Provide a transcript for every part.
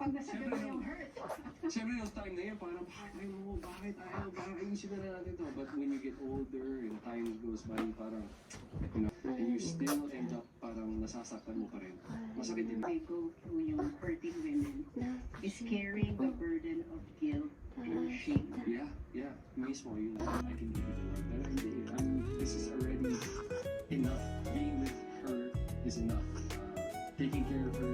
pag nasagad mo yung hurt. Siyempre yung time na yun, parang bakit ayaw, parang ayusin na natin to. But when you get older and time goes by, parang, and you still end up parang nasasaktan mo pa rin. Masakit din. I go through yung hurting women is carrying the burden of guilt and shame. Yeah, mismo yun. I can give you the word. Pero hindi, this is already enough. Being with her is enough. Taking care of her.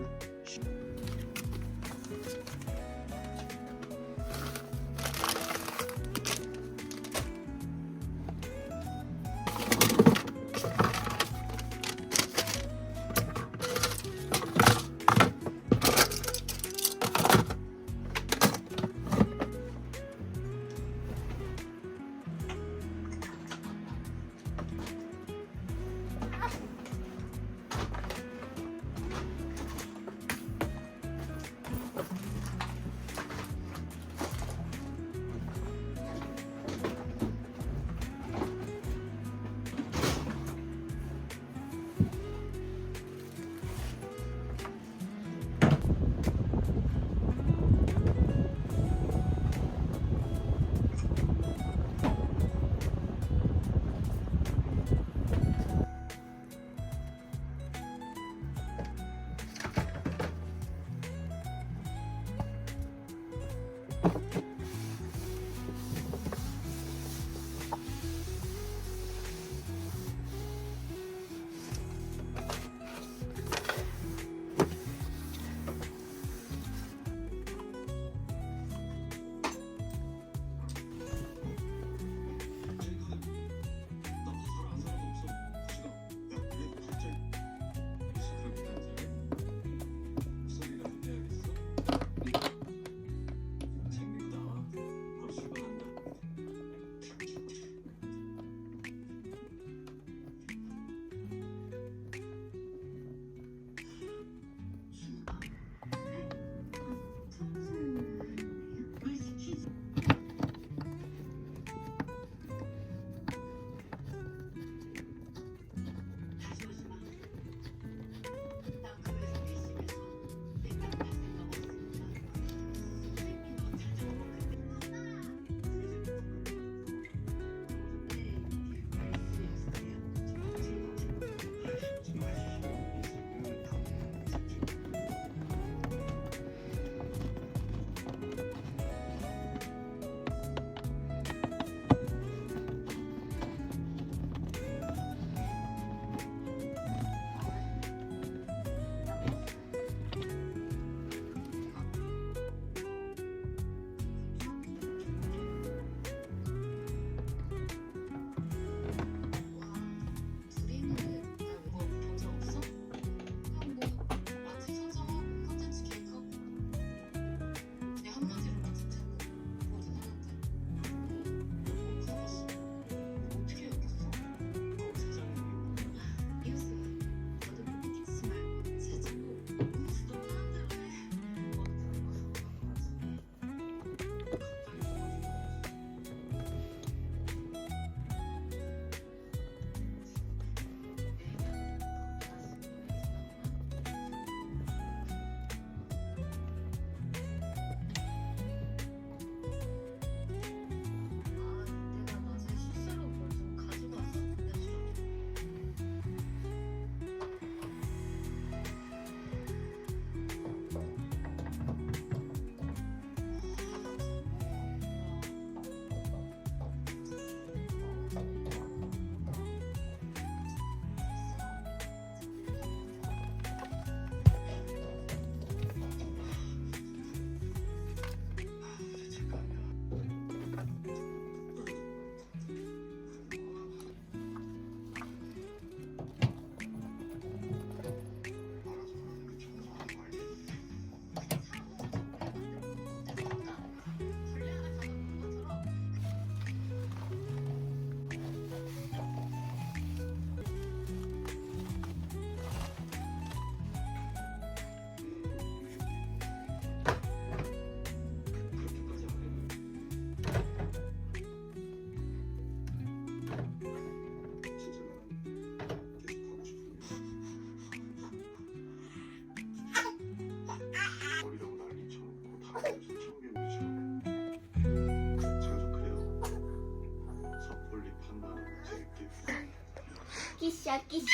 ャキシャ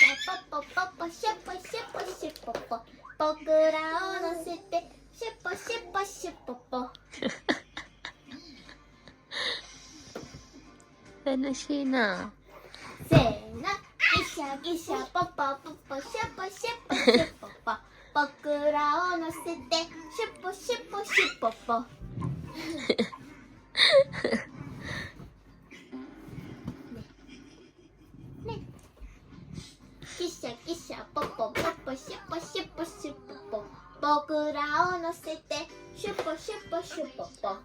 ポポポポシュポシュポシュポポ僕らを乗せてシュポシュポシュポポ楽しいな。せーのギシャギシャポポポポシュポシュポシュポポ僕らを乗せてシュポシュポシュポポねギシャギシャポポポポシュポシュポシュポポ僕らを乗せてシュポシュポシュポポ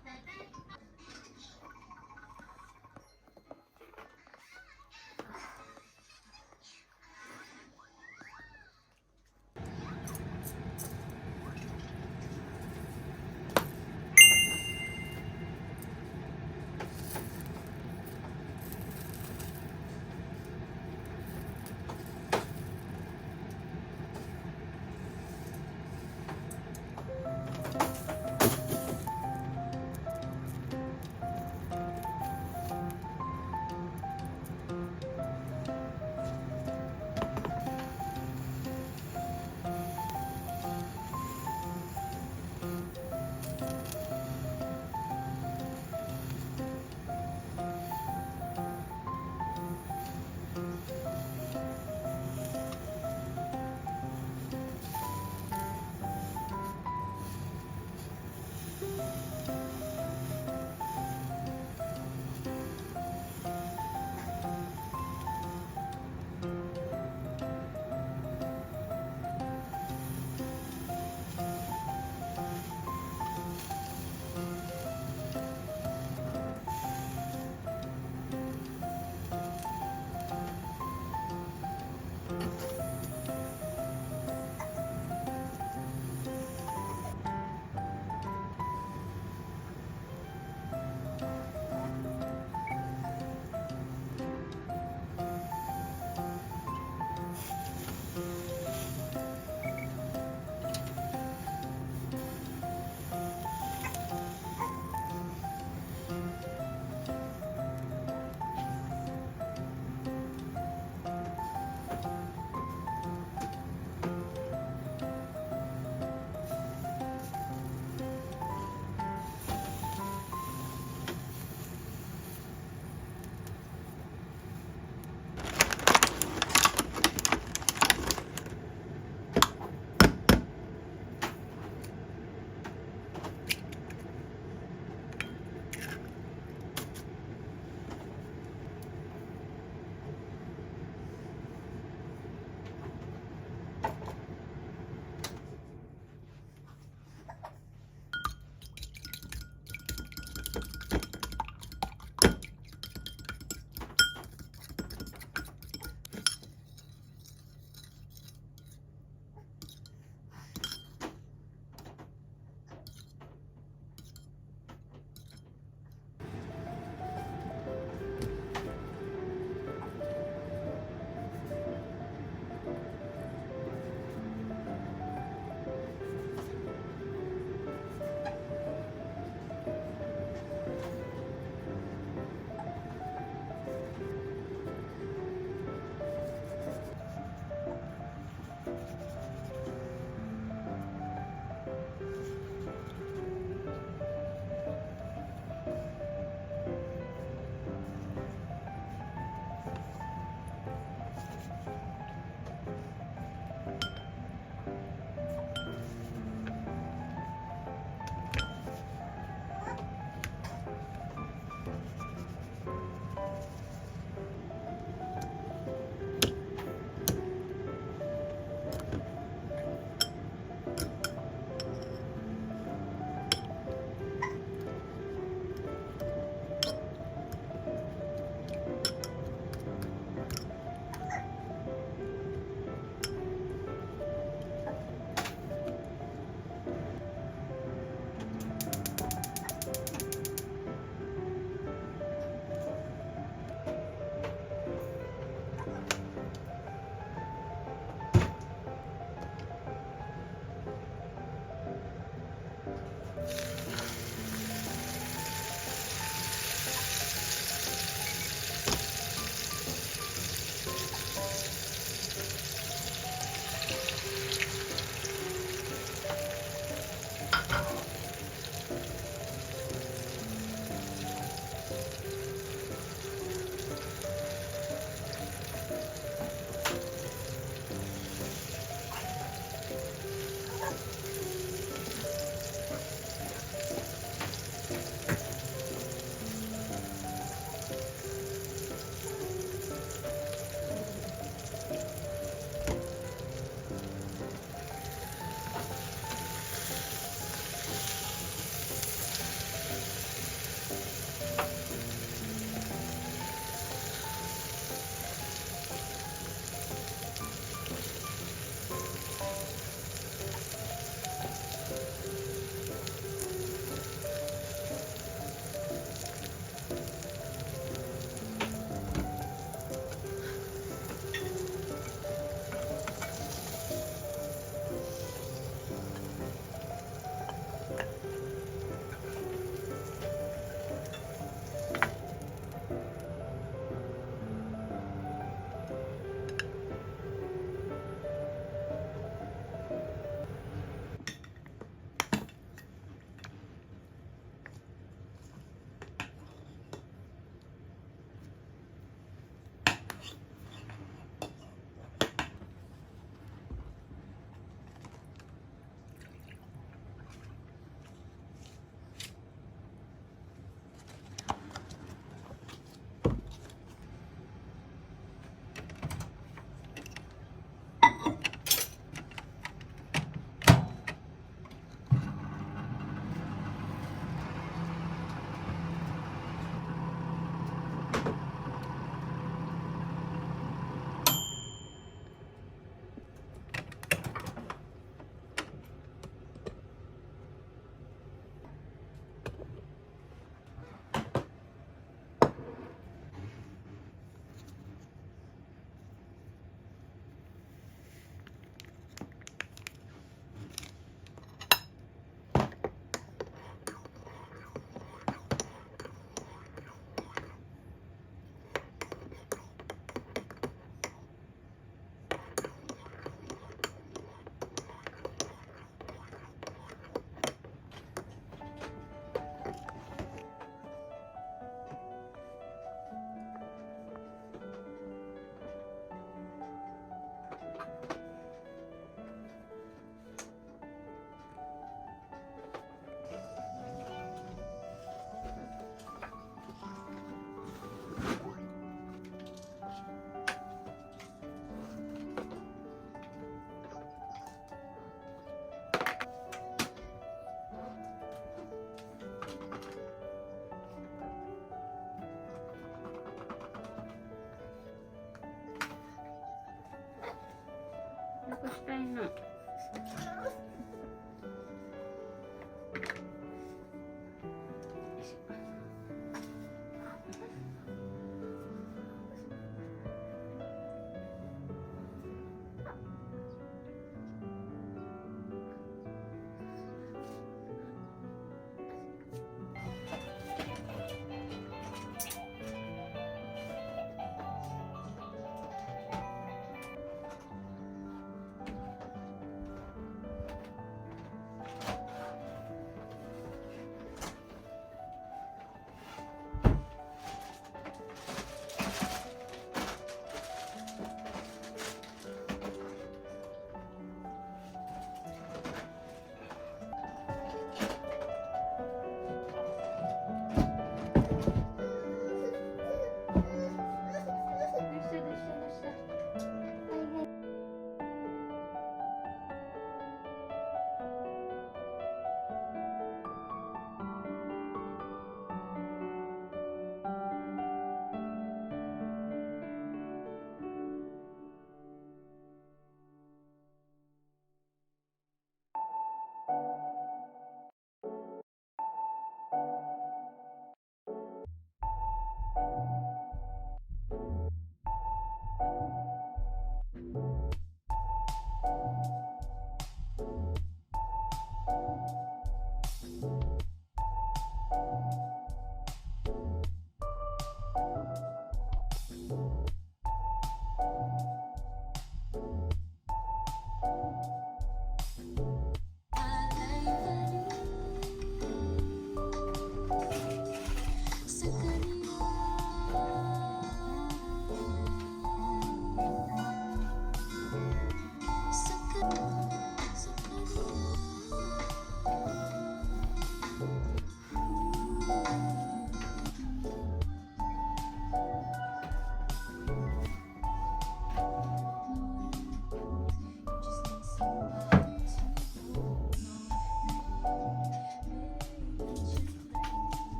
Tapos tayo na.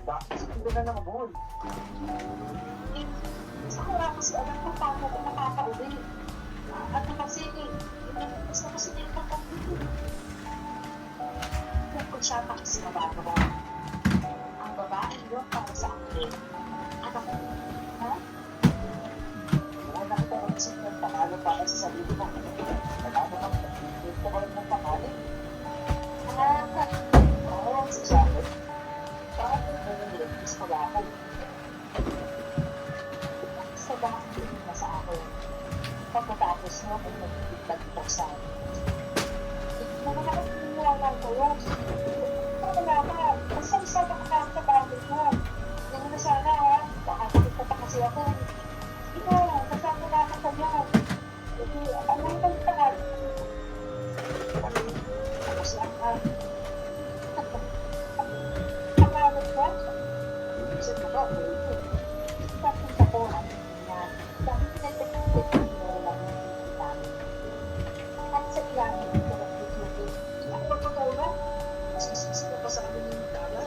Bakit hindi na naman? Siguro kasi alam ko paano ko makakauwi. At kasi, gusto ko sila ipagpapito. Kung siya pa kasi mababa. Ang babae yun para sa akin. Anak ko, ha? Wala ko pa rin sa panalo para sa sarili mo. Panalo ka, hindi ko rin ng panalo. Oo, si Janet. Bakit mo nililigtas ko ba ako? Sa bakit na sa akin? Pagkatapos mo kung nagtitipag ito sa akin. Hindi mo naman piniwala ko yun. Wala ka. Basta isa ka ka sa bakit mo. Hindi mo na sana ha. Baka nakita pa kasi ako. Ito, kasama na ako sa yan. Hindi, ano yung pagkakal? Tapos lang ha. Pangalit ka? Kasi mo ba, ito. Tapos ako ang na dahil pinagpapit mo lang namin. At sa iyamin ito ang YouTube. Ako magpapawala? Masisisi ko pa sa akin yung tala.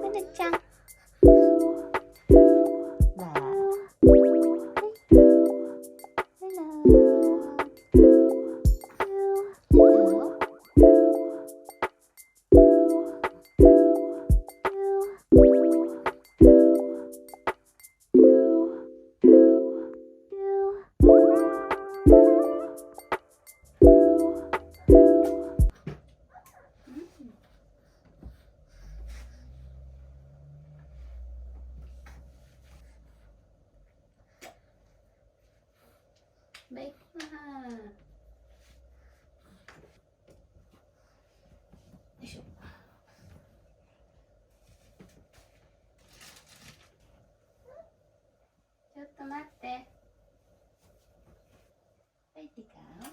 하나짱. Baiklah. Cotto matte. Wait ikaw.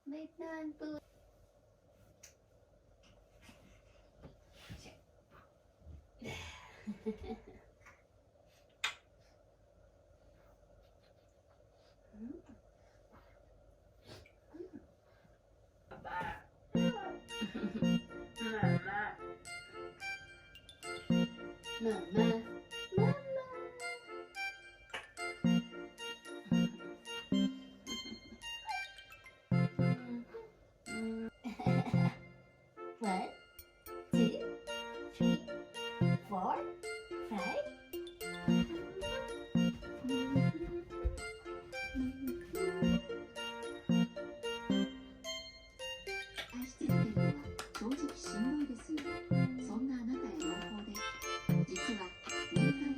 Wait naman po. Mama. One, two, three, 4, 5.愛してる点は正直しんどいです。そんなあなたへ朗報で、実は年間